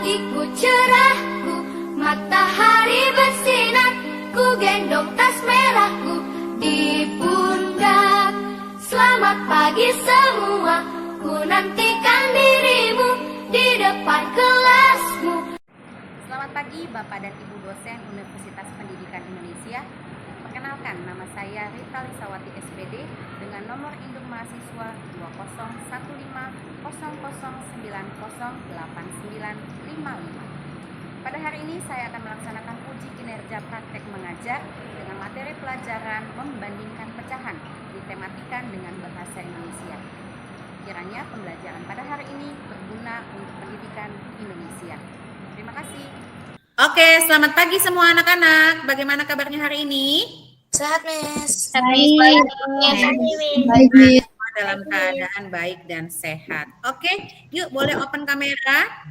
pagiku cerahku, matahari bersinar, ku gendong tas merahku di pundak. Selamat pagi semua, ku nantikan dirimu di depan kelasmu. Selamat pagi Bapak dan Ibu dosen Universitas Pendidikan Indonesia. Perkenalkan, nama saya Rita Lisawati SPD dengan nomor induk mahasiswa 201500908955. Pada hari ini saya akan melaksanakan uji kinerja praktek mengajar dengan materi pelajaran membandingkan pecahan ditematikan dengan bahasa Indonesia. Kiranya pembelajaran pada hari ini berguna untuk pendidikan Indonesia. Terima kasih. Oke, selamat pagi semua anak-anak. Bagaimana kabarnya hari ini? Sehat, Miss. Baik. Semua dalam keadaan baik dan sehat. Oke, yuk boleh open kamera.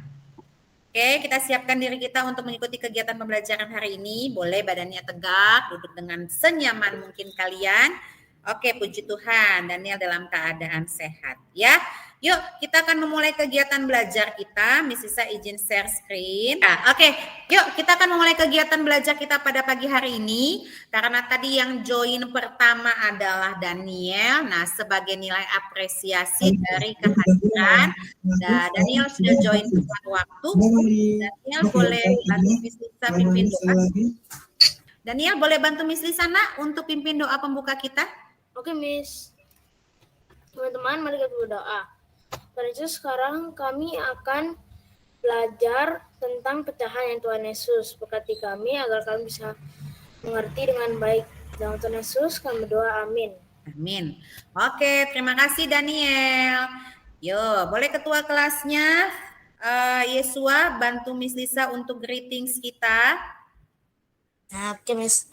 Oke, kita siapkan diri kita untuk mengikuti kegiatan pembelajaran hari ini. Boleh badannya tegak, duduk dengan senyaman mungkin kalian. Oke, puji Tuhan, Daniel dalam keadaan sehat. Ya, yuk kita akan memulai kegiatan belajar kita. Miss Isa izin share screen. Nah, oke, yuk kita akan memulai kegiatan belajar kita pada pagi hari ini. Karena tadi yang join pertama adalah Daniel. Nah, sebagai nilai apresiasi dari kehadiran, Daniel sudah join tepat waktu. Daniel boleh bantu Miss Isa pimpin doa. Daniel boleh bantu Miss Lisa nak untuk pimpin doa pembuka kita? Oke, Miss. Teman-teman, mari kita berdoa. Tuhan Yesus, sekarang kami akan belajar tentang pecahan yang Tuhan Yesus. Berkati kami agar kami bisa mengerti dengan baik. Dalam Tuhan Yesus kami berdoa, amin. Amin. Oke, terima kasih Daniel. Yo, boleh ketua kelasnya Yesua bantu Miss Lisa untuk greetings kita. Oke, Miss.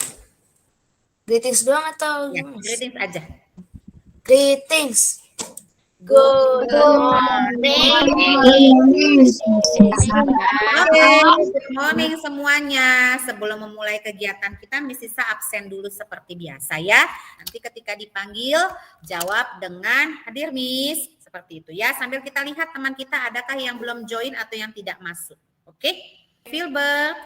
Greetings doang atau Ya, greetings aja. Greetings. Good morning. Oke, good morning semuanya. Sebelum memulai kegiatan kita, Miss Lisa absen dulu seperti biasa ya. Nanti ketika dipanggil, jawab dengan hadir Miss. Seperti itu ya. Sambil kita lihat teman kita adakah yang belum join atau yang tidak masuk. Oke, Filbert.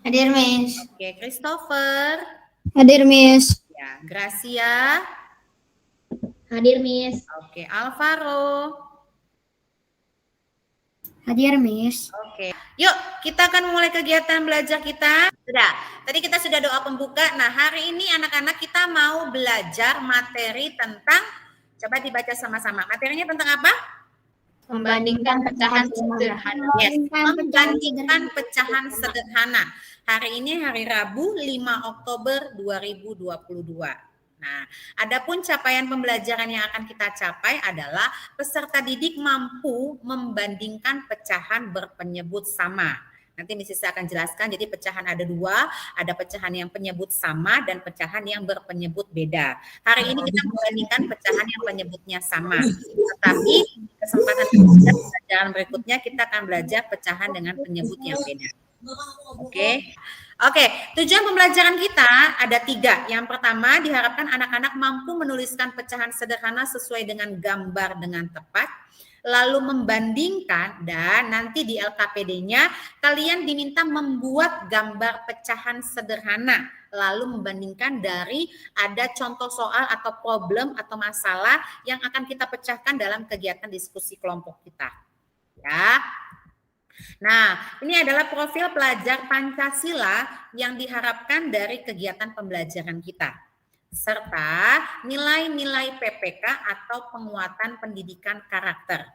Hadir, Miss. Oke, Christopher. Hadir, Miss. Ya, Gracia. Hadir, Miss. Oke, Alvaro. Hadir, Miss. Oke, yuk kita akan mulai kegiatan belajar kita. Sudah, tadi kita sudah doa pembuka. Nah, hari ini anak-anak kita mau belajar materi tentang, coba dibaca sama-sama. Materinya tentang apa? Membandingkan pecahan sederhana. Yes, membandingkan pecahan sederhana. Hari ini hari Rabu 5 Oktober 2022. Nah, adapun capaian pembelajaran yang akan kita capai adalah peserta didik mampu membandingkan pecahan berpenyebut sama. Nanti Miss Isa akan jelaskan, jadi pecahan ada dua, ada pecahan yang penyebut sama dan pecahan yang berpenyebut beda. Hari ini kita membandingkan pecahan yang penyebutnya sama. Tetapi kesempatan pembelajaran berikutnya kita akan belajar pecahan dengan penyebut yang beda. Oke, tujuan pembelajaran kita ada 3. Yang pertama, diharapkan anak-anak mampu menuliskan pecahan sederhana sesuai dengan gambar dengan tepat, lalu membandingkan, dan nanti di LKPD-nya kalian diminta membuat gambar pecahan sederhana, lalu membandingkan dari ada contoh soal atau problem atau masalah yang akan kita pecahkan dalam kegiatan diskusi kelompok kita. Ya. Nah, ini adalah profil pelajar Pancasila yang diharapkan dari kegiatan pembelajaran kita, serta nilai-nilai PPK atau penguatan pendidikan karakter.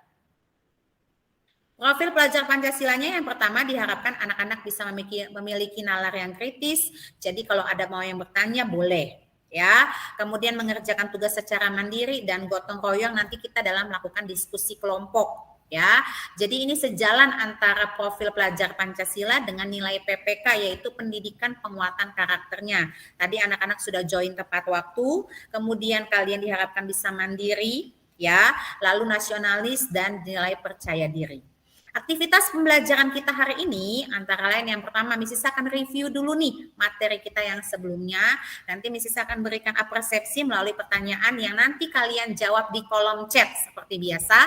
Profil pelajar Pancasilanya yang pertama diharapkan anak-anak bisa memiliki nalar yang kritis, jadi kalau ada mau yang bertanya boleh. Ya, kemudian mengerjakan tugas secara mandiri dan gotong royong nanti kita dalam melakukan diskusi kelompok. Ya, jadi ini sejalan antara profil pelajar Pancasila dengan nilai PPK yaitu pendidikan penguatan karakternya. Tadi anak-anak sudah join tepat waktu, kemudian kalian diharapkan bisa mandiri, ya, lalu nasionalis dan nilai percaya diri. Aktivitas pembelajaran kita hari ini antara lain yang pertama Miss Isa akan review dulu nih materi kita yang sebelumnya. Nanti Miss Isa akan berikan apresiasi melalui pertanyaan yang nanti kalian jawab di kolom chat seperti biasa.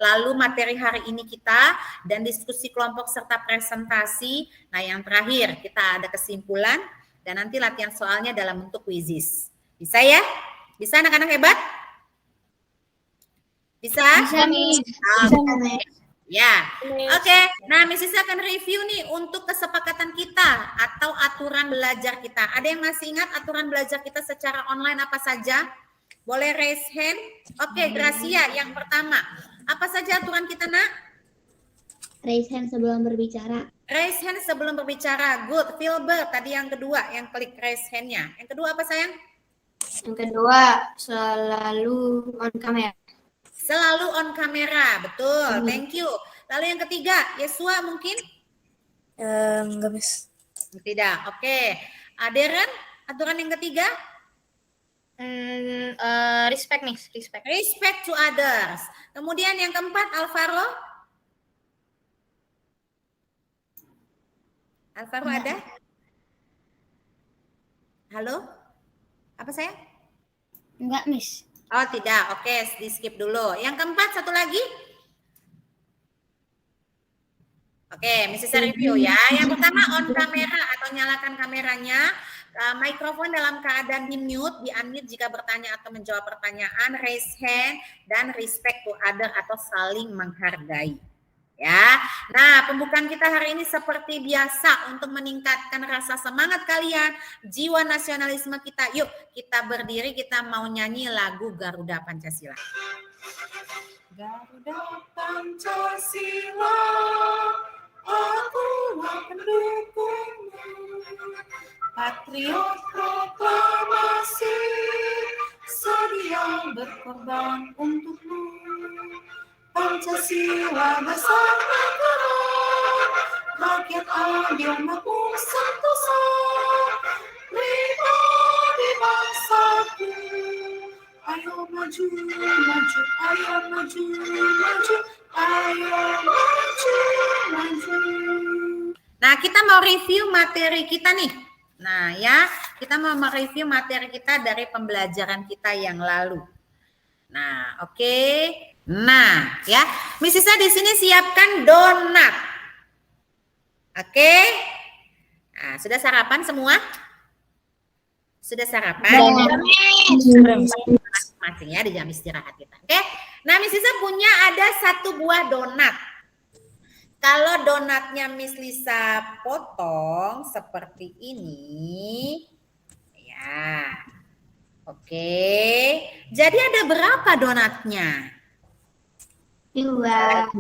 lalu materi hari ini kita, dan diskusi kelompok serta presentasi. Nah, yang terakhir kita ada kesimpulan, dan nanti latihan soalnya dalam bentuk quizzes. Bisa ya? Bisa anak-anak hebat? Bisa? Bisa, Miss. Ya, oke. Nah, Miss Sisa akan review nih untuk kesepakatan kita atau aturan belajar kita. Ada yang masih ingat aturan belajar kita secara online apa saja? Boleh raise hand? Oke, Gracia yang pertama. Apa saja aturan kita, Nak? Raise hand sebelum berbicara. Raise hand sebelum berbicara. Good. Filbert tadi yang kedua, yang klik raise hand-nya. Yang kedua apa, sayang? Yang kedua, selalu on camera. Selalu on kamera, betul. Thank you. Lalu yang ketiga, Yesua mungkin? Enggak, Miss. Tidak. Oke. Aderen, aturan yang ketiga? Respect, Miss. Respect. Respect to others. Kemudian yang keempat, Alvaro? Alvaro ada? Halo? Apa sayang? Enggak, Miss. Oh tidak, oke, di skip dulu. Yang keempat, satu lagi. Oke, Miss Sisa review ya. Yang pertama on kamera atau nyalakan kameranya. Mikrofon dalam keadaan di-mute, di-unmute jika bertanya atau menjawab pertanyaan, raise hand, dan respect to other atau saling menghargai. Ya, nah pembukaan kita hari ini seperti biasa untuk meningkatkan rasa semangat kalian, jiwa nasionalisme kita. Yuk kita berdiri, kita mau nyanyi lagu Garuda Pancasila. Garuda Pancasila, aku pendukungmu, patriot proklamasi, sedia berkorban untukmu. Pancasila bersama Tuhan, rakyat adil makmur sentosa, pribadi bangsaku. Ayo maju, maju, ayo maju, maju, ayo maju, maju. Nah, kita mau review materi kita nih. Nah, ya, kita mau mereview materi kita dari pembelajaran kita yang lalu. Nah, oke. Nah, ya, Miss Sisa di sini siapkan donat. Oke. Nah, sudah sarapan semua? Sudah sarapan? Masing-masing ya di jam istirahat kita. Oke. Nah, Miss Sisa punya ada satu buah donat. Kalau donatnya Miss Lisa potong seperti ini, ya. Oke. Jadi ada berapa donatnya? Dua.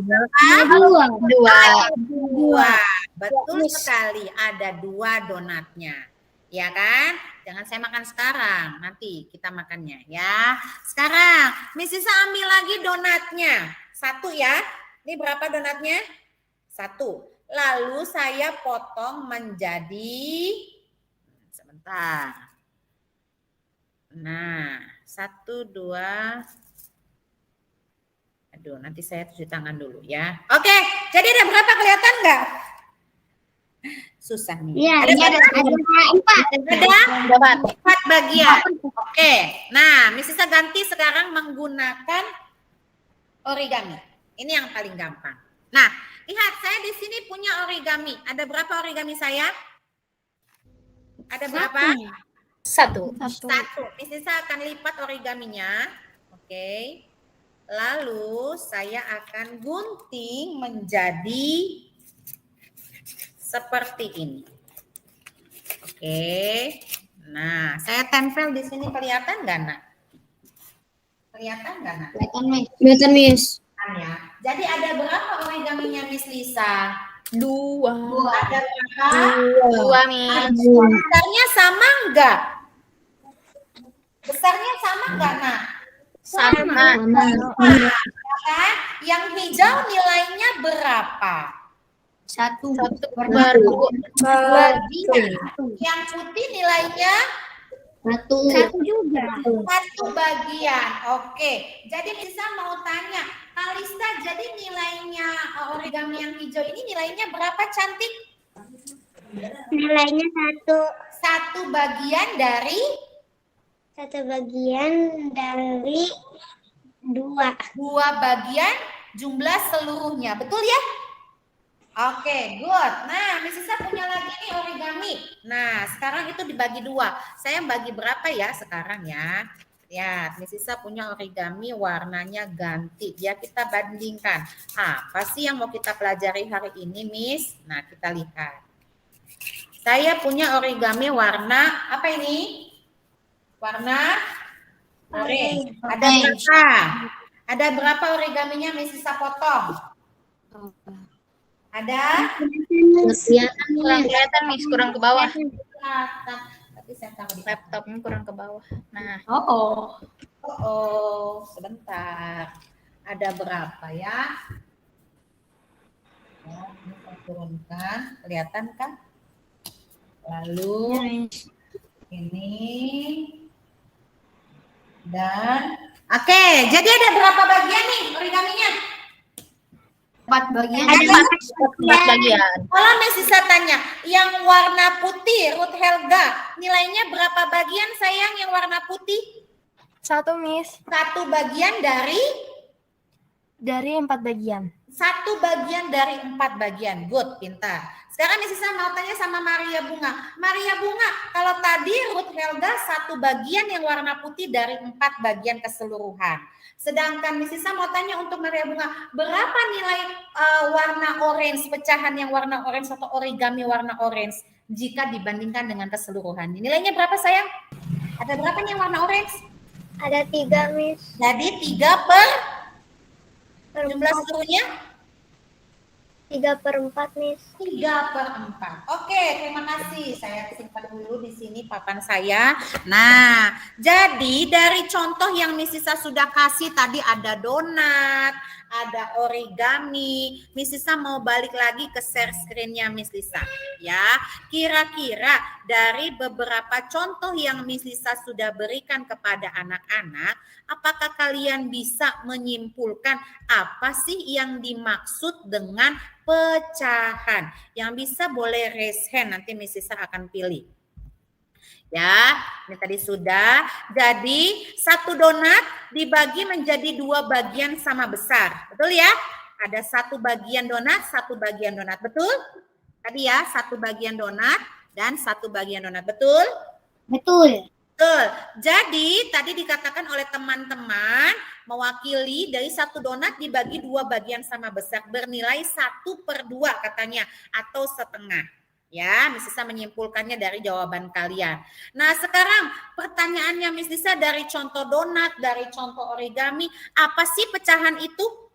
Dua. Betul sekali, ada 2 donatnya. Ya kan? Jangan saya makan sekarang, nanti kita makannya ya. Sekarang, Miss Sisa ambil lagi donatnya. 1 ya. Ini berapa donatnya? 1. Lalu saya potong menjadi, sebentar. Nah, 1, 2. Aduh, nanti saya cuci tangan dulu ya. Oke, jadi ada berapa, kelihatan nggak? Susah nih. Iya, Ada ada 4. 4 bagian. Oke, nah Miss Sisa ganti sekarang menggunakan origami. Ini yang paling gampang. Nah, lihat saya di sini punya origami. Ada berapa origami saya? Ada berapa? 1. 1. Miss Sisa akan lipat origaminya. Oke. Lalu saya akan gunting menjadi seperti ini. Oke. Nah, saya tempel di sini, kelihatan nggak, Nak? Kelihatan nggak, Nak? Kelihatan, Miss. Ya. Jadi ada berapa origaminya Miss Lisa? 2. Ada berapa? 2, Miss. Besarnya sama enggak? Besarnya sama enggak, Nak? Sama. Ya kan? Yang hijau nilainya berapa? 1. 2. Yang putih nilainya 1 juga. 1 bagian. Oke. Jadi bisa mau tanya, Kalista, jadi nilainya origami yang hijau ini nilainya berapa, cantik? Nilainya 1. 1 bagian dari 1 bagian dari 2. 2 bagian jumlah seluruhnya. Betul ya? Oke, good. Nah, Miss Isa punya lagi nih origami. Nah, sekarang itu dibagi dua. Saya bagi berapa ya sekarang ya? Ya, Miss Isa punya origami warnanya ganti. Ya, kita bandingkan. Apa sih yang mau kita pelajari hari ini, Miss? Nah, kita lihat. Saya punya origami warna, apa ini? Warna orange. Ada berapa? Ada berapa origaminya Miss Isa potong? Ada? Kelihatan Kelihatan Miss, kurang ke bawah. Tapi saya taruh di Laptopnya kurang ke bawah. Nah, Oh, sebentar. Ada berapa ya? Ya, ini saya turunkan. Kelihatan kan? Lalu ini dan oke, jadi ada berapa bagian nih origaminya? 4 bagian. Ada 4 bagian. Kalau Miss Isa tanya, yang warna putih, Ruth Helga, nilainya berapa bagian sayang yang warna putih? 1 Miss. 1 bagian dari? Dari 4 bagian. 1 bagian dari 4 bagian. Good, pintar. Sekarang Miss Isa mau tanya sama Maria Bunga. Maria Bunga, kalau tadi Ruth Helga 1 bagian yang warna putih dari 4 bagian keseluruhan. Sedangkan Miss Isa mau tanya untuk Maria Bunga, berapa nilai warna orange, pecahan yang warna orange atau origami warna orange jika dibandingkan dengan keseluruhan? Nilainya berapa sayang? Ada berapa nih yang warna orange? Ada 3 Miss. Jadi 3 per jumlah seluruhnya? 3/4 Miss. 3/4. Oke, terima kasih. Saya simpan dulu di sini papan saya. Nah, jadi dari contoh yang Miss Isa sudah kasih tadi ada donat, ada origami. Miss Isa mau balik lagi ke share screen-nya Miss Lisa. Ya, kira-kira dari beberapa contoh yang Miss Lisa sudah berikan kepada anak-anak, apakah kalian bisa menyimpulkan apa sih yang dimaksud dengan pecahan? Yang bisa boleh raise hand, nanti Miss Lisa akan pilih. Ya, ini tadi sudah. Jadi 1 donat dibagi menjadi 2 bagian sama besar. Betul ya? Ada 1 bagian donat, 1 bagian donat. Betul? Tadi ya, 1 bagian donat dan 1 bagian donat. Betul? Betul. Betul. Jadi tadi dikatakan oleh teman-teman mewakili dari 1 donat dibagi 2 bagian sama besar bernilai 1/2 katanya atau setengah. Ya, Miss Lisa menyimpulkannya dari jawaban kalian. Nah, sekarang pertanyaannya Miss Lisa dari contoh donat, dari contoh origami, apa sih pecahan itu?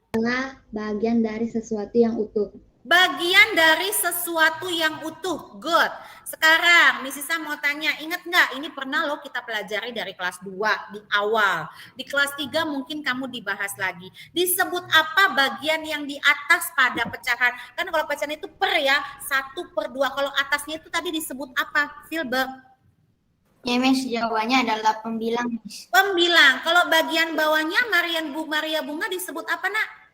Bagian dari sesuatu yang utuh. Bagian dari sesuatu yang utuh. Good. Sekarang Miss Lisa mau tanya, ingat nggak ini pernah loh kita pelajari dari kelas 2 di awal. Di kelas 3 mungkin kamu dibahas lagi. Disebut apa bagian yang di atas pada pecahan? Kan kalau pecahan itu per ya, 1/2. Kalau atasnya itu tadi disebut apa? Filber. Ya, Miss, jawabannya adalah pembilang, Miss. Pembilang. Kalau bagian bawahnya Maria Bunga disebut apa, Nak?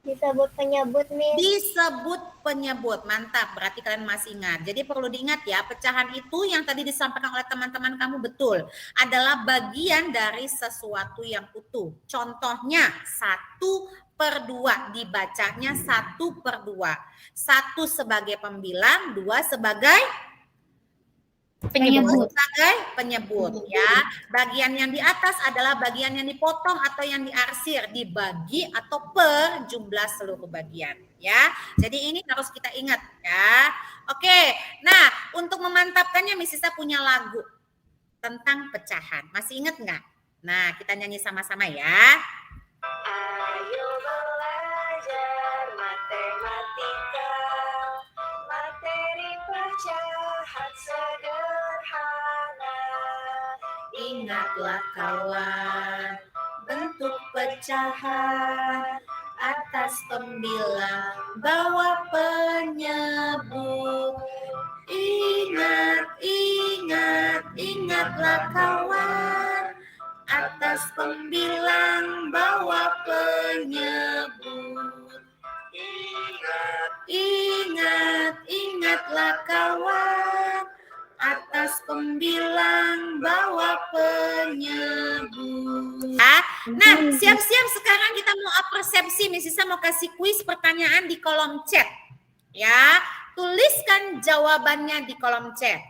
Disebut penyebut Miss. Disebut penyebut. Mantap, berarti kalian masih ingat. Jadi perlu diingat ya, pecahan itu yang tadi disampaikan oleh teman-teman kamu betul. Adalah bagian dari sesuatu yang utuh. Contohnya 1/2, dibacanya 1/2. 1 sebagai pembilang, 2 sebagai Penyebut. sebagai penyebut ya. Bagian yang di atas adalah bagian yang dipotong atau yang diarsir, dibagi atau per jumlah seluruh bagian ya. Jadi ini harus kita ingat ya. Oke. Nah, untuk memantapkannya Miss Lisa punya lagu tentang pecahan. Masih ingat nggak? Nah, kita nyanyi sama-sama ya. Ayo belajar matematika, materi pecahan sederhana. Ingatlah kawan, bentuk pecahan, atas pembilang, bawah penyebut. Ingatlah kawan, atas pembilang, bawah penyebut. Ingatlah kawan, atas pembilang, bawah penyebut. Nah, siap-siap sekarang kita mau persepsi. Miss Isa mau kasih kuis pertanyaan di kolom chat. Ya, tuliskan jawabannya di kolom chat.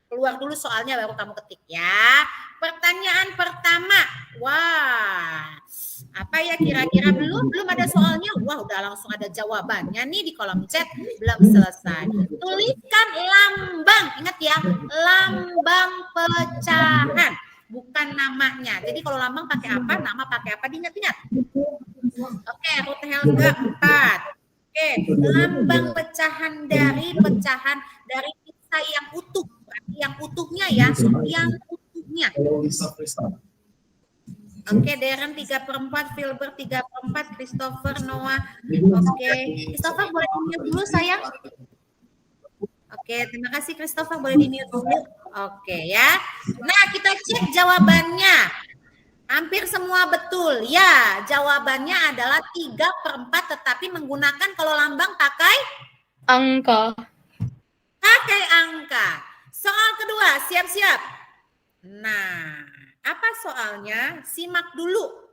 Keluar dulu soalnya baru kamu ketik ya. Pertanyaan pertama. Wah, apa ya kira-kira belum ada soalnya? Wah, udah langsung ada jawabannya nih di kolom chat. Belum selesai. Tuliskan lambang. Ingat ya, lambang pecahan. Bukan namanya. Jadi kalau lambang pakai apa, nama pakai apa, diingat-ingat. Oke, Ruth Helga 4. Oke, lambang pecahan dari pizza yang utuh. Yang utuhnya ya, yang utuhnya. Oke, Darren 3/4, Filbert 3/4, Christopher, Noah. Oke, Christopher boleh di-mute dulu sayang. Oke, terima kasih Christopher, boleh di-mute dulu. Oke ya. Nah, kita cek jawabannya. Hampir semua betul. Ya, jawabannya adalah 3/4 tetapi menggunakan kalau lambang pakai Angka. pakai angka. Soal kedua, siap-siap. Nah, apa soalnya? Simak dulu.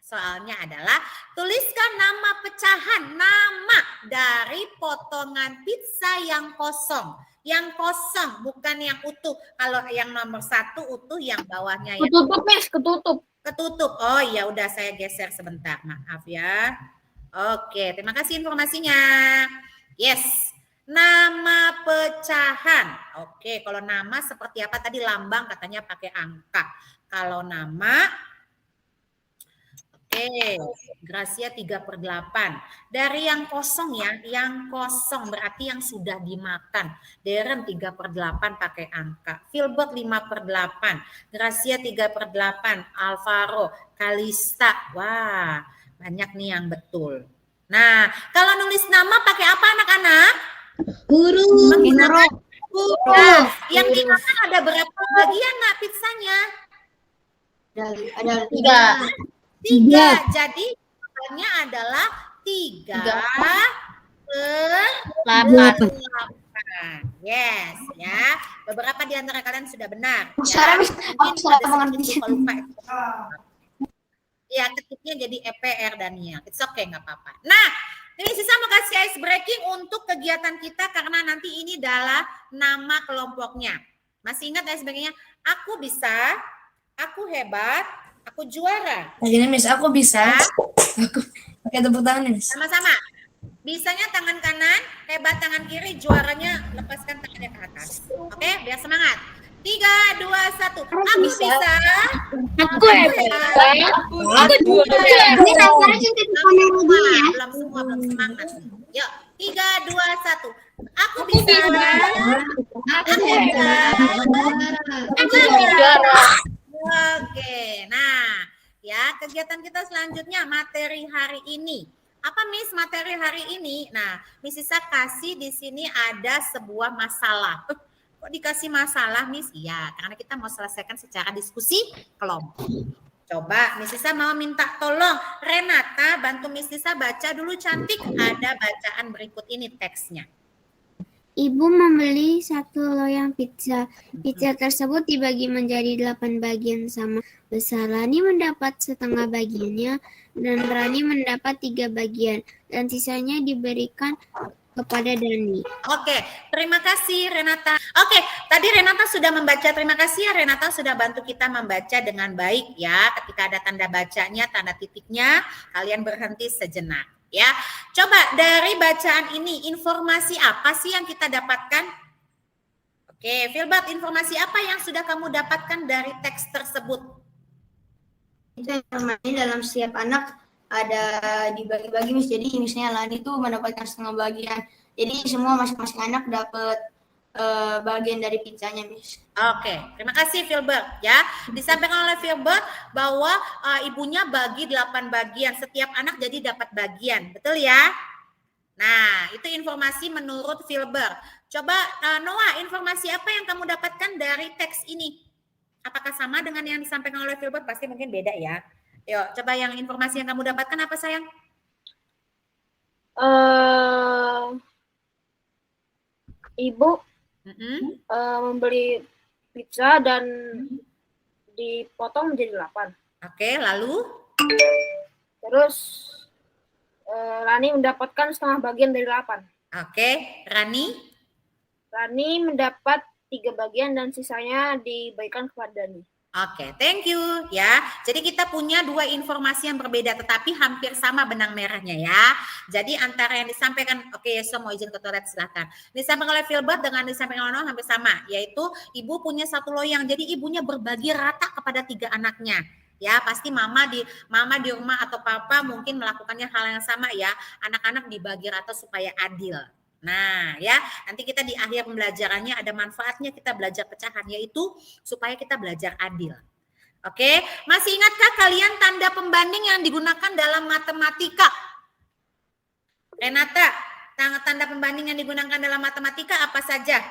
Soalnya adalah tuliskan nama pecahan, nama dari potongan pizza yang kosong. Yang kosong, bukan yang utuh. Kalau yang nomor 1 utuh, yang bawahnya yang Ketutup, Miss, ketutup. ketutup. Oh iya, udah saya geser sebentar. Maaf ya. Oke, terima kasih informasinya. Yes, nama pecahan. Oke, kalau nama seperti apa tadi lambang katanya pakai angka. Kalau nama, oke, Gracia 3/8. Dari yang kosong ya, yang kosong berarti yang sudah dimakan. Darren 3/8 pakai angka. Filbert 5/8. Gracia 3/8. Alvaro, Kalista. Wah, banyak nih yang betul. Nah, kalau nulis nama pakai apa anak-anak? Huruf. Menggunakan huruf. Yang dimakan ada berapa bagian nak pizzanya? Ada 3. Jadi jawabannya adalah 3/8. Yes, ya. Beberapa di antara kalian sudah benar. Suara, Miss. Mungkin Suara ada mengerti. sedikit lupa. Ya, ketiknya jadi EPR dan ya. It's okay, nggak apa-apa. Nah, ini Sisa mau kasih ice breaking untuk kegiatan kita karena nanti ini adalah nama kelompoknya. Masih ingat ice breakingnya? Aku bisa, aku hebat, aku juara. Gini Miss, aku bisa. Aku pakai tepuk tangan Miss. Sama-sama. Bisanya tangan kanan, hebat tangan kiri, juaranya lepaskan tangannya ke atas. Oke, biar semangat. 3, 2, 1. Aku bisa. Aku hebat. Aku juara. Ini rasanya cinta di kamera dia ya. Belum semua, belum semangat. Yuk, 3, 2, 1. Aku bisa. Aku hebat. Aku juara. Oke, nah ya kegiatan kita selanjutnya materi hari ini. Apa Miss materi hari ini? Nah, Miss Isa kasih di sini ada sebuah masalah. Kok dikasih masalah Miss? Iya, karena kita mau selesaikan secara diskusi kelompok. Coba Miss Isa mau minta tolong Renata bantu Miss Isa baca dulu cantik. Ada bacaan berikut ini teksnya. Ibu membeli 1 loyang pizza. Pizza tersebut dibagi menjadi 8 bagian sama besar. Rani mendapat setengah bagiannya dan Rani mendapat 3 bagian. Dan sisanya diberikan kepada Dani. Oke, terima kasih Renata. Oke, tadi Renata sudah membaca. Terima kasih ya Renata sudah bantu kita membaca dengan baik ya. Ketika ada tanda bacanya, tanda titiknya, kalian berhenti sejenak. Ya, coba dari bacaan ini informasi apa sih yang kita dapatkan? Oke, Filbert, informasi apa yang sudah kamu dapatkan dari teks tersebut? Itu informasi dalam setiap anak ada dibagi-bagi Miss. Jadi misalnya Lani itu mendapatkan setengah bagian. Jadi semua masing-masing anak dapat bagian dari pizzanya Miss. Oke, terima kasih Filbert ya. Disampaikan oleh Filbert bahwa ibunya bagi 8 bagian, setiap anak jadi dapat bagian, betul ya? Nah, itu informasi menurut Filbert. Coba Noah, informasi apa yang kamu dapatkan dari teks ini? Apakah sama dengan yang disampaikan oleh Filbert? Pasti mungkin beda ya. Yuk, coba yang informasi yang kamu dapatkan apa sayang? Ibu membeli pizza dan dipotong menjadi 8. Oke, lalu? Terus Rani mendapatkan setengah bagian dari 8. Oke, Rani? Rani mendapat 3 bagian dan sisanya dibagikan kepada Dani. Oke, thank you ya. Jadi kita punya dua informasi yang berbeda tetapi hampir sama benang merahnya ya. Jadi antara yang disampaikan, oke Yeso mau izin ke toilet silahkan. Disampaikan oleh Filbert dengan disampaikan oleh Nono hampir sama, yaitu ibu punya satu loyang. Jadi ibunya berbagi rata kepada 3 anaknya. Ya, pasti mama di rumah atau papa mungkin melakukannya hal yang sama ya. Anak-anak dibagi rata supaya adil. Nah, ya, nanti kita di akhir pembelajarannya ada manfaatnya kita belajar pecahan, yaitu supaya kita belajar adil. Oke, masih ingatkah kalian tanda pembanding yang digunakan dalam matematika? Renata, tanda pembanding yang digunakan dalam matematika apa saja?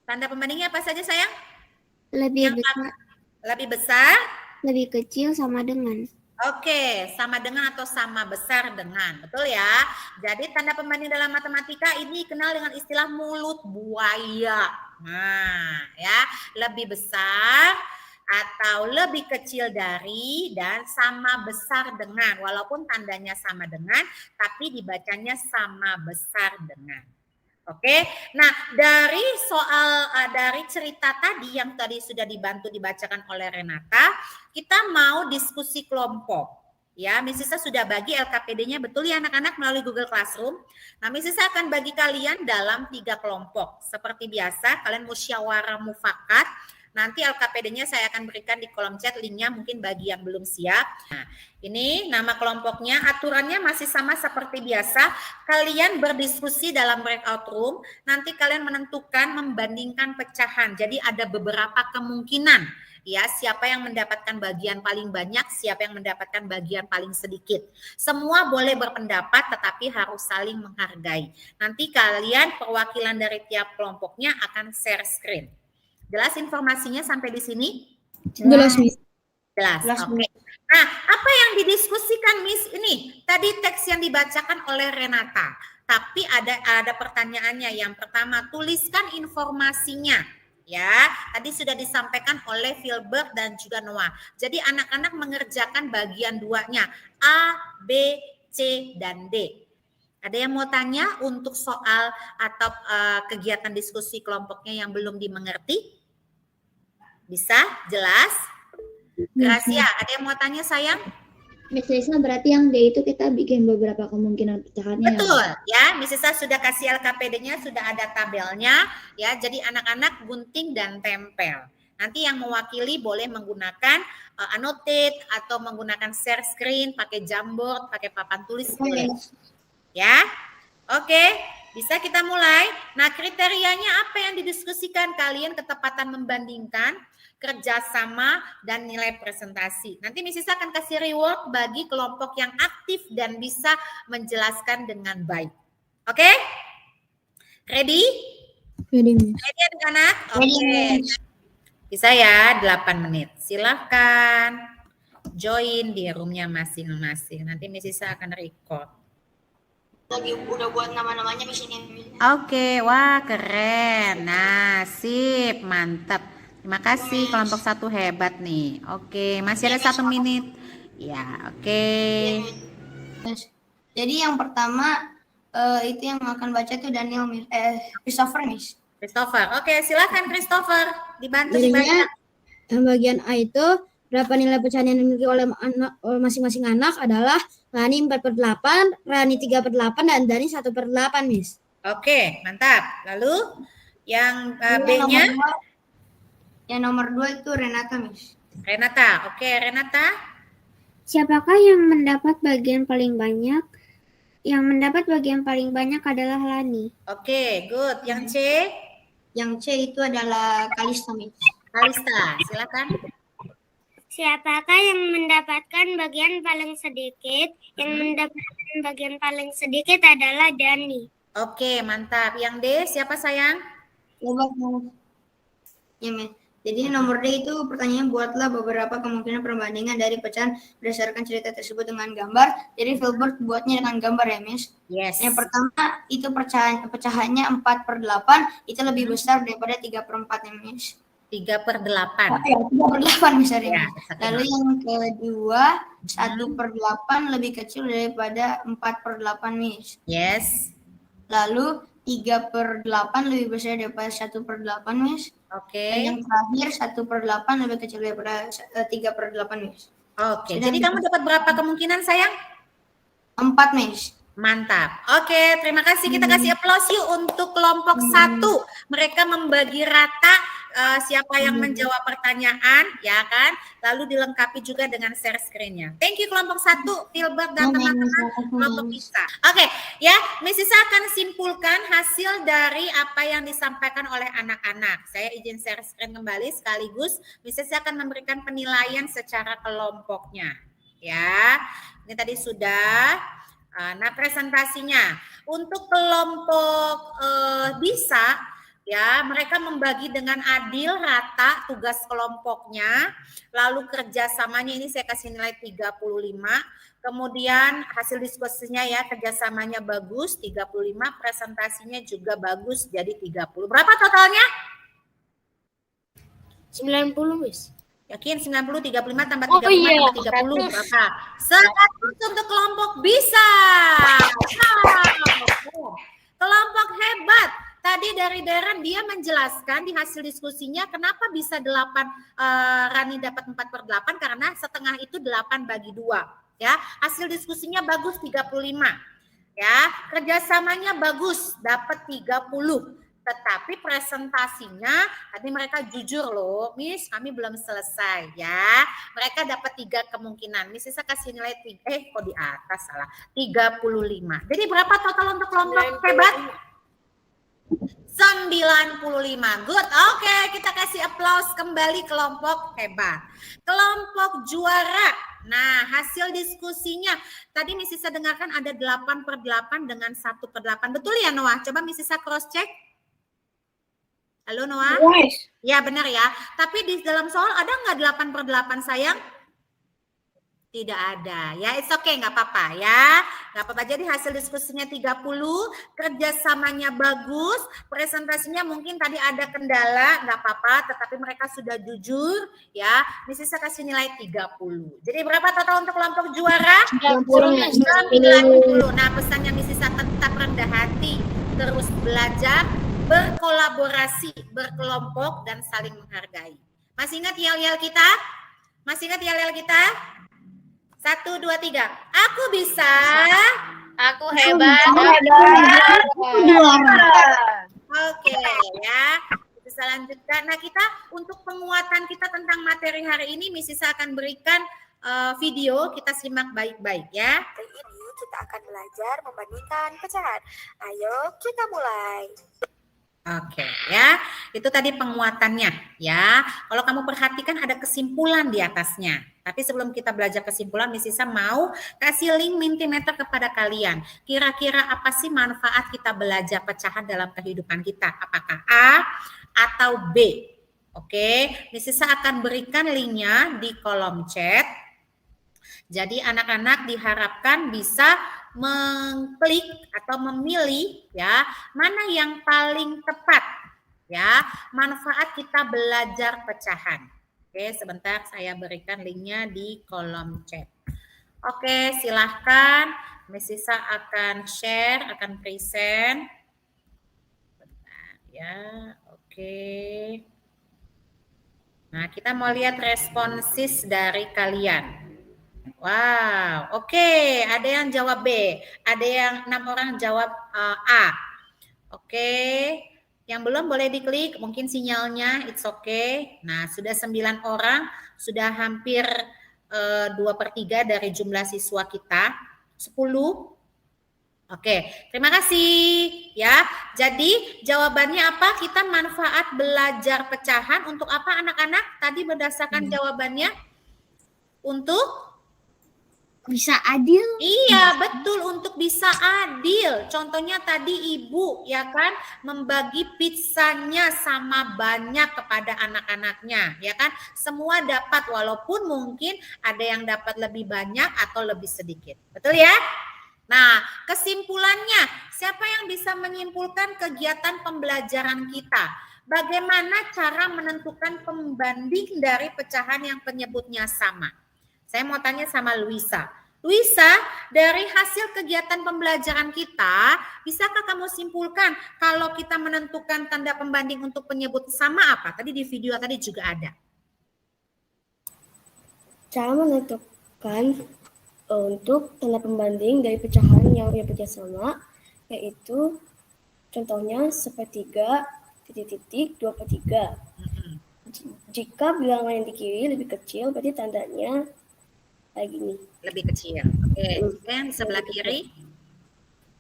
Tanda pembandingnya apa saja, sayang? Lebih besar, Lebih besar? lebih kecil, sama dengan. Oke, sama dengan atau sama besar dengan, betul ya. Jadi tanda pembanding dalam matematika ini dikenal dengan istilah mulut buaya. Nah, ya, lebih besar atau lebih kecil dari dan sama besar dengan. Walaupun tandanya sama dengan, tapi dibacanya sama besar dengan. Oke, nah dari dari cerita tadi yang tadi sudah dibacakan oleh Renata, kita mau diskusi kelompok. Ya, Miss Sisa sudah bagi LKPD-nya betul ya anak-anak melalui Google Classroom. Nah, Miss Sisa akan bagi kalian dalam 3 kelompok. Seperti biasa, kalian musyawarah mufakat. Nanti LKPD-nya saya akan berikan di kolom chat linknya mungkin bagi yang belum siap. Nah, ini nama kelompoknya, aturannya masih sama seperti biasa. Kalian berdiskusi dalam breakout room, nanti kalian menentukan membandingkan pecahan. Jadi ada beberapa kemungkinan ya, siapa yang mendapatkan bagian paling banyak, siapa yang mendapatkan bagian paling sedikit. Semua boleh berpendapat tetapi harus saling menghargai. Nanti kalian perwakilan dari tiap kelompoknya akan share screen. Jelas informasinya sampai di sini? Jelas, Miss. Jelas. Oke. Nah, apa yang didiskusikan Miss ini? Tadi teks yang dibacakan oleh Renata. Tapi ada pertanyaannya. Yang pertama, tuliskan informasinya. Ya, tadi sudah disampaikan oleh Filbert dan juga Noah. Jadi anak-anak mengerjakan bagian 2-nya. A, B, C, dan D. Ada yang mau tanya untuk soal atau kegiatan diskusi kelompoknya yang belum dimengerti? Bisa? Jelas? Gracia, ada yang mau tanya sayang? Miss Lisa, berarti yang D itu kita bikin beberapa kemungkinan pecahannya. Betul, ya. Miss Lisa sudah kasih LKPD-nya, sudah ada tabelnya, ya. Jadi anak-anak gunting dan tempel. Nanti yang mewakili boleh menggunakan annotate atau menggunakan share screen, pakai Jamboard, pakai papan tulis boleh. Ya, oke, bisa kita mulai. Nah, kriterianya apa yang didiskusikan? Kalian ketepatan membandingkan, kerjasama, dan nilai presentasi. Nanti Miss Sisa akan kasih reward bagi kelompok yang aktif dan bisa menjelaskan dengan baik. Oke? Ready? Ready, Miss. Ready anak-anak? Oke. Bisa ya, 8 menit. Silahkan join di roomnya masing-masing. Nanti Miss Sisa akan record. Lagi udah buat nama-namanya di sini. Oke, wah keren. Nah, sip, mantap. Terima kasih kelompok 1 hebat nih. Oke, masih ada 1 menit. Ya, oke. Jadi yang pertama itu yang akan baca itu Daniel, Christopher, Miss. Christopher. Oke, silakan Christopher. Dibantu Jadinya dibaca. yang bagian A itu berapa nilai pecahan yang dimiliki oleh masing-masing anak adalah Rani 4/8, Rani 3/8, dan Dani 1/8, Miss. Oke, mantap. Lalu yang B-nya? Yang nomor 2 itu Renata, Miss. Renata. Oke, Renata. Siapakah yang mendapat bagian paling banyak? Yang mendapat bagian paling banyak adalah Lani. Oke, good. Yang C? Yang C itu adalah Kalista, Miss. Kalista, silakan. Siapakah yang mendapatkan bagian paling sedikit? Yang mendapatkan bagian paling sedikit adalah Dani. Oke, mantap. Yang D, siapa sayang? Ya, Miss. Jadi nomor D itu pertanyaannya, buatlah beberapa kemungkinan perbandingan dari pecahan berdasarkan cerita tersebut dengan gambar. Jadi Filbert buatnya dengan gambar ya, Miss. Yes. Yang pertama itu pecahannya 4/8 itu lebih besar daripada 3/4 ya, Miss. 3/8. Ya, 3/8 Miss hari ini. Ya, Lalu yang kedua 1/8 lebih kecil daripada 4/8 Miss. Yes. Lalu 3/8 lebih besar daripada 1/8 Miss. Oke. Dan yang terakhir 1/8 lebih kecil daripada 3/8 Miss. Oke. Jadi kamu dapat berapa kemungkinan sayang? 4 Miss. Mantap. Oke, terima kasih. Kita kasih applause yuk untuk kelompok 1. Mereka membagi rata siapa yang menjawab pertanyaan, ya kan? Lalu dilengkapi juga dengan share screen-nya. Thank you kelompok 1, Filbert dan teman-teman kelompok Isa. Oke, ya, Miss Isa akan simpulkan hasil dari apa yang disampaikan oleh anak-anak. Saya izin share screen kembali sekaligus Miss Isa akan memberikan penilaian secara kelompoknya. Ya, ini tadi sudah. Nah, presentasinya untuk kelompok bisa ya, mereka membagi dengan adil rata tugas kelompoknya, lalu kerjasamanya ini saya kasih nilai 35, kemudian hasil diskusinya ya kerjasamanya bagus 35, presentasinya juga bagus jadi 30. Berapa totalnya? 90 Miss. Yakin 90, 35 tambah 35 Oh, iya, tambah 30 berapa? 100 untuk kelompok bisa. Wow. Kelompok hebat. Tadi dari Deren dia menjelaskan di hasil diskusinya kenapa bisa 8 Rani dapat 4/8 karena setengah itu 8 bagi 2. Ya, hasil diskusinya bagus 35. Ya, kerjasamanya bagus dapat 30. Tetapi presentasinya tadi mereka jujur loh, Miss kami belum selesai ya. Mereka dapat 3 kemungkinan. Miss Isa kasih nilai 3, kok di atas salah, 35. Jadi berapa total untuk kelompok hebat? 95. Good. Oke, kita kasih applause kembali kelompok hebat. Kelompok juara. Nah, hasil diskusinya tadi Miss Isa dengarkan ada 8/8 dengan 1/8. Betul ya Noah? Coba Miss Isa cross check. Halo Noah? Yes. Ya benar ya. Tapi di dalam soal ada nggak 8/8 sayang? Tidak ada. Ya it's okay, nggak apa-apa ya. Nggak apa-apa. Jadi hasil diskusinya 30, kerjasamanya bagus, presentasinya mungkin tadi ada kendala, nggak apa-apa. Tetapi mereka sudah jujur ya. Miss Isa kasih nilai 30. Jadi berapa total untuk kelompok juara? 90. Nah pesannya Miss Isa tetap rendah hati, terus belajar, berkolaborasi, berkelompok, dan saling menghargai. Masih ingat yel-yel kita? Masih ingat yel-yel kita? 1, 2, 3. Aku bisa. Aku hebat. Oke ya. Bisa lanjutkan. Nah kita untuk penguatan kita tentang materi hari ini, Miss Isa akan berikan video. Kita simak baik-baik ya. Hari ini kita akan belajar membandingkan pecahan. Ayo kita mulai. Oke ya, itu tadi penguatannya ya. Kalau kamu perhatikan ada kesimpulan di atasnya. Tapi sebelum kita belajar kesimpulan, Miss Isa mau kasih link Mentimeter kepada kalian. Kira-kira apa sih manfaat kita belajar pecahan dalam kehidupan kita? Apakah A atau B? Oke, Miss Isa akan berikan linknya di kolom chat. Jadi anak-anak diharapkan bisa mengklik atau memilih ya mana yang paling tepat ya manfaat kita belajar pecahan. Oke, sebentar saya berikan linknya di kolom chat. Oke, silahkan Miss Isa akan share, akan present. Bentar ya, oke. Nah, kita mau lihat responsis dari kalian. Wow, oke. Ada yang jawab B, ada yang 6 orang jawab A. Oke, yang belum boleh diklik, mungkin sinyalnya, it's okay. Nah, sudah 9 orang, sudah hampir 2/3 dari jumlah siswa kita, 10. Oke, terima kasih ya. Jadi jawabannya apa? Kita manfaat belajar pecahan untuk apa anak-anak? Tadi berdasarkan jawabannya untuk Bisa adil. iya, betul, untuk bisa adil. Contohnya tadi ibu ya kan membagi pizzanya sama banyak kepada anak-anaknya, ya kan? Semua dapat walaupun mungkin ada yang dapat lebih banyak atau lebih sedikit. Betul ya? Nah, kesimpulannya, siapa yang bisa menyimpulkan kegiatan pembelajaran kita? Bagaimana cara menentukan pembanding dari pecahan yang penyebutnya sama? Saya mau tanya sama Luisa. Luisa, dari hasil kegiatan pembelajaran kita, bisakah kamu simpulkan kalau kita menentukan tanda pembanding untuk penyebut sama apa? Tadi di video tadi juga ada. Cara menentukan untuk tanda pembanding dari pecahan yang penyebutnya sama, yaitu contohnya sepertiga, titik-titik, 2/3. Jika bilangan yang di kiri lebih kecil, berarti tandanya kayak gini. Lebih kecil. Oke, jika yang di sebelah kiri?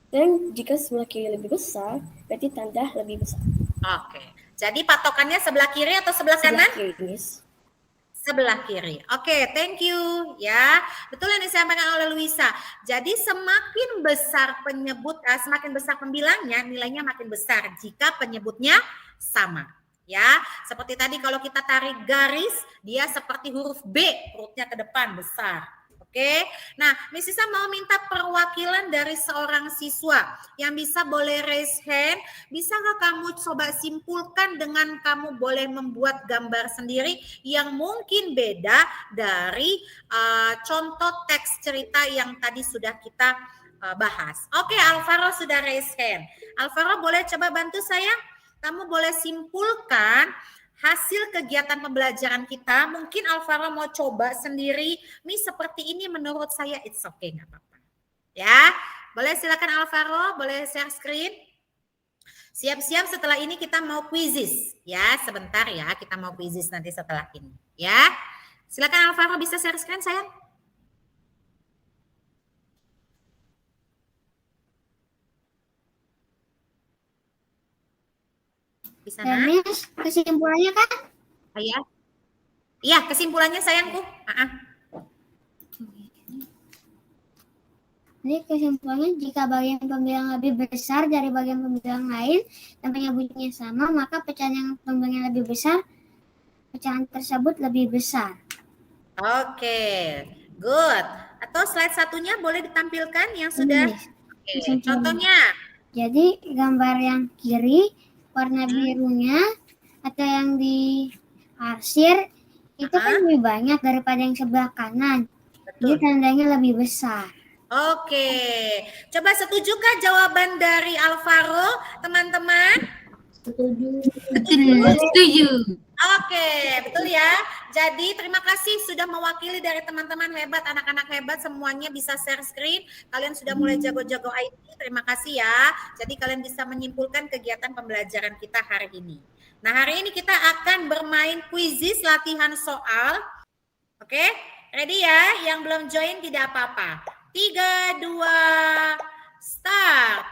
Dan jika sebelah kiri lebih besar, berarti tanda lebih besar. Oke, jadi patokannya sebelah kiri atau sebelah kanan? Sebelah kiri, Miss. Sebelah kiri. Oke, thank you ya. Betul yang disampaikan oleh Luisa. Jadi semakin besar semakin besar pembilangnya, nilainya makin besar jika penyebutnya sama. Ya, seperti tadi kalau kita tarik garis, dia seperti huruf B, hurufnya ke depan besar. Oke. Nah, Miss Isa mau minta perwakilan dari seorang siswa yang bisa boleh raise hand. Bisa nggak kamu coba simpulkan dengan kamu boleh membuat gambar sendiri yang mungkin beda dari contoh teks cerita yang tadi sudah kita bahas. Oke, Alvaro sudah raise hand. Alvaro boleh coba bantu saya? Kamu boleh simpulkan hasil kegiatan pembelajaran kita. Mungkin Alvaro mau coba sendiri. Miss seperti ini menurut saya it's okay, nggak apa-apa. Ya, boleh silakan Alvaro, boleh share screen. Siap-siap setelah ini kita mau quizzes. Ya, sebentar ya, kita mau quizzes nanti setelah ini. Ya, silakan Alvaro bisa share screen sayang. Bisa Miss, kesimpulannya kan? Iya. Iya, kesimpulannya sayangku. Jadi kesimpulannya jika bagian pembilang lebih besar dari bagian pembilang lain dan penyebutnya sama, maka pecahan yang pembilangnya lebih besar, pecahan tersebut lebih besar. Oke, good. Atau slide satunya boleh ditampilkan yang sudah. Oke, contohnya. Jadi gambar yang kiri warna birunya atau yang di arsir itu kan lebih banyak daripada yang sebelah kanan. Jadi tandanya lebih besar. Oke, coba setujukah jawaban dari Alvaro, teman-teman? Setuju. Oke, betul ya. Jadi terima kasih sudah mewakili dari teman-teman hebat, anak-anak hebat semuanya bisa share screen. Kalian sudah mulai jago-jago IT, terima kasih ya. Jadi kalian bisa menyimpulkan kegiatan pembelajaran kita hari ini. Nah, hari ini kita akan bermain quizzes latihan soal. Oke, ready ya? Yang belum join tidak apa-apa. 3, 2, start.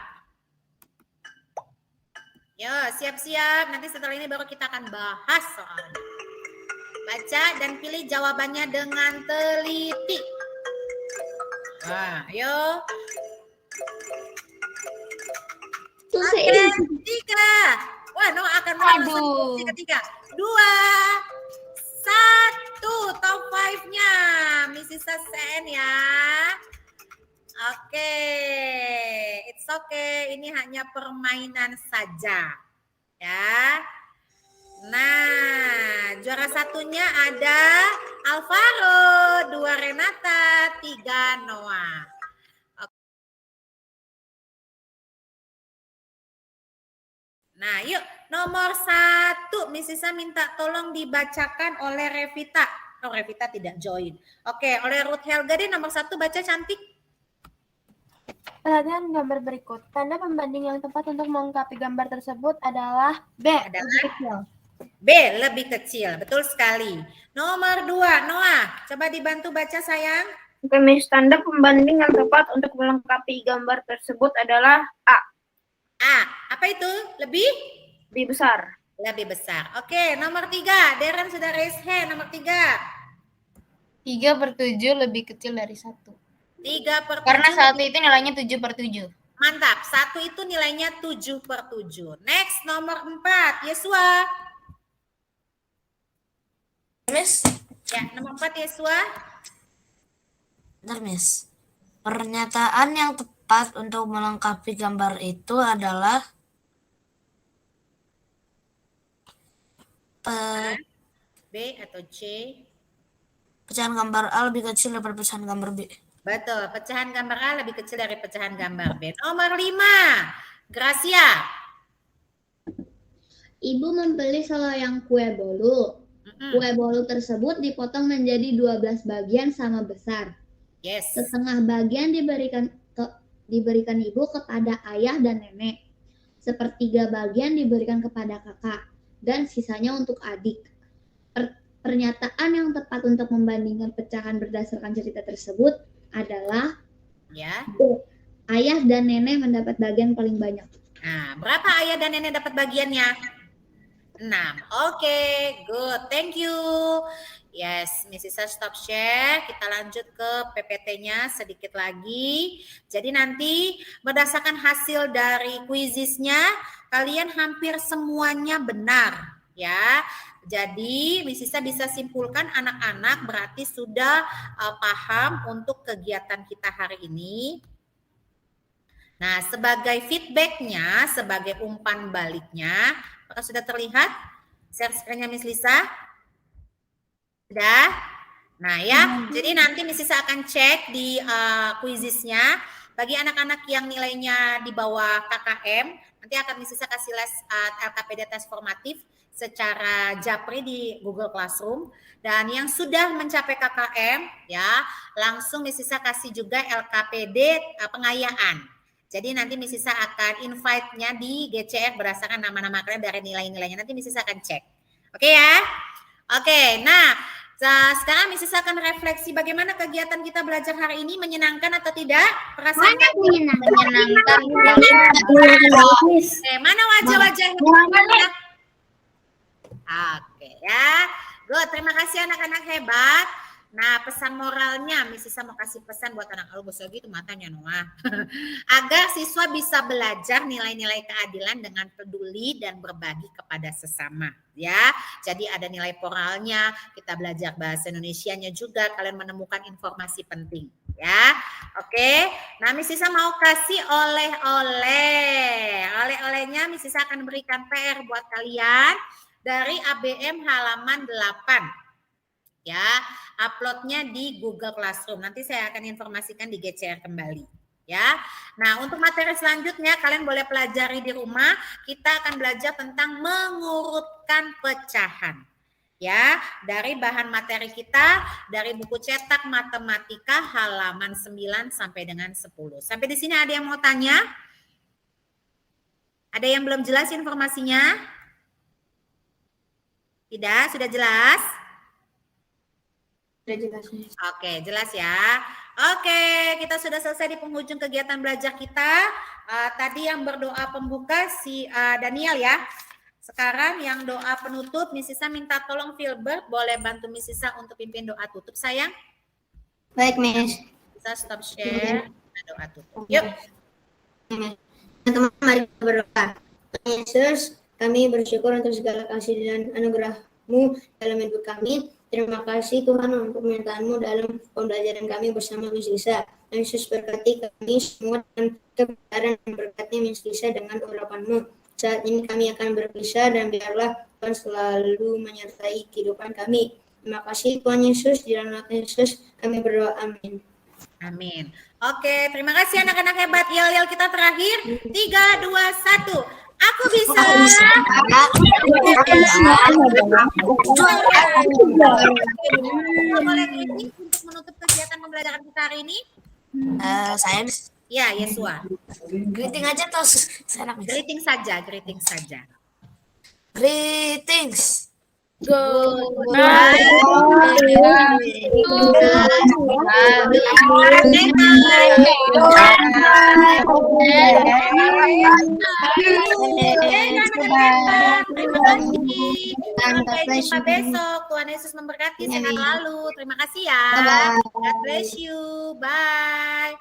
Yo, siap-siap. Nanti setelah ini baru kita akan bahas soalnya. Baca dan pilih jawabannya dengan teliti. Nah, ayo. Oke, 3. Wah, Noah akan mulai ketiga. 2, 1. Top 5-nya. Miss Isa Sen ya. Oke, it's okay. Ini hanya permainan saja, ya. Nah, juara satunya ada Alvaro, 2 Renata, 3 Noah. Nah, yuk nomor 1, Miss Isa minta tolong dibacakan oleh Revita. Oh, Revita tidak join. Oke, oleh Ruth Helga deh nomor 1 baca cantik. Perhatikan gambar berikut. Tanda pembanding yang tepat untuk melengkapi gambar tersebut adalah B. B, lebih kecil. Betul sekali. Nomor 2, Noah. Coba dibantu baca sayang. Oke, Miss. Tanda pembanding yang tepat untuk melengkapi gambar tersebut adalah A. A. Apa itu? Lebih besar. Lebih besar. Oke, nomor 3. Deren sudah raise hand. Nomor 3. 3/7 lebih kecil dari 1. 3/7. Karena 1 itu nilainya 7/7. Mantap. 1 itu nilainya 7/7. Next, nomor 4. Yesua. Miss. Ya, nomor 4 Yesua. Bentar, Miss. Pernyataan yang tepat untuk melengkapi gambar itu adalah B atau C? Pecahan gambar A lebih kecil daripada pecahan gambar B. Betul, pecahan gambar A lebih kecil dari pecahan gambar B. Nomor 5, Gracia. Ibu membeli seloyang kue bolu. Kue bolu tersebut dipotong menjadi 12 bagian sama besar. Yes. Setengah bagian diberikan ibu kepada ayah dan nenek. Sepertiga bagian diberikan kepada kakak dan sisanya untuk adik. Pernyataan yang tepat untuk membandingkan pecahan berdasarkan cerita tersebut adalah ayah dan nenek mendapat bagian paling banyak. Nah, berapa ayah dan nenek dapat bagiannya? 6. Oke, good. Thank you. Yes, Miss Isa stop share. Kita lanjut ke PPT-nya sedikit lagi. Jadi nanti berdasarkan hasil dari kuisisnya, kalian hampir semuanya benar, ya. Jadi Miss Isa bisa simpulkan anak-anak berarti sudah paham untuk kegiatan kita hari ini. Nah, sebagai feedbacknya, sebagai umpan baliknya, apakah sudah terlihat share screen-nya Miss Lisa? Sudah? Nah ya, jadi nanti Miss Lisa akan cek di kuisisnya. Bagi anak-anak yang nilainya di bawah KKM, nanti akan Miss Lisa kasih les LKPD tes formatif secara japri di Google Classroom. Dan yang sudah mencapai KKM, ya langsung Miss Lisa kasih juga LKPD pengayaan. Jadi nanti Miss Lisa akan invite-nya di GCF berdasarkan nama-nama kalian dari nilai-nilainya. Nanti Miss Lisa akan cek. Oke ya? Oke, nah sekarang Miss Lisa akan refleksi bagaimana kegiatan kita belajar hari ini, menyenangkan atau tidak? Perasaan Menyenangkan. Oke, mana wajah-wajah? Oke ya. Good, terima kasih anak-anak hebat. Nah, pesan moralnya, Miss Lisa mau kasih pesan buat anak bosok gitu matanya Noah. Agar siswa bisa belajar nilai-nilai keadilan dengan peduli dan berbagi kepada sesama, ya. Jadi ada nilai moralnya, kita belajar bahasa Indonesianya juga, kalian menemukan informasi penting, ya. Oke. Nah, Miss Lisa mau kasih oleh-oleh. Oleh-olehnya Miss Lisa akan berikan PR buat kalian dari ABM halaman 8. Ya, uploadnya di Google Classroom. Nanti saya akan informasikan di GCR kembali. Ya, nah untuk materi selanjutnya kalian boleh pelajari di rumah. Kita akan belajar tentang mengurutkan pecahan. Ya, dari bahan materi kita dari buku cetak matematika halaman 9 sampai dengan 10. Sampai di sini ada yang mau tanya? Ada yang belum jelas informasinya? Tidak, sudah jelas? Oke, jelas ya. Oke, kita sudah selesai di penghujung kegiatan belajar kita. Tadi yang berdoa pembuka si Daniel ya. Sekarang yang doa penutup, Miss Lisa minta tolong Filbert boleh bantu Miss Lisa untuk pimpin doa tutup sayang. Baik, Miss. Bisa stop share. Doa tutup. Yuk. Teman-teman, mari kita berdoa. Yesus, kami bersyukur untuk segala kasih dan anugerah-Mu dalam hidup kami. Terima kasih Tuhan untuk permintaan-Mu dalam pembelajaran kami bersama Miss Lisa. Yesus berkati kami semua dengan kebenaran dan berkati Miss Lisa dengan urapan-Mu. Saat ini kami akan berpisah dan biarlah Tuhan selalu menyertai kehidupan kami. Terima kasih Tuhan Yesus, di dalam nama Yesus kami berdoa, amin. Amin. Oke, terima kasih anak-anak hebat. Yel-yel kita terakhir. 3, 2, 1. Aku bisa. Boleh greeting untuk menutup kegiatan pembelajaran kita hari ini? Saya Ya, Yesua. greeting aja terus. Greeting saja, greeting saja. Greetings. Sampai jumpa besok. Tuhan Yesus memberkati. Sehat lalu. Terima kasih ya. God bless you. Bye.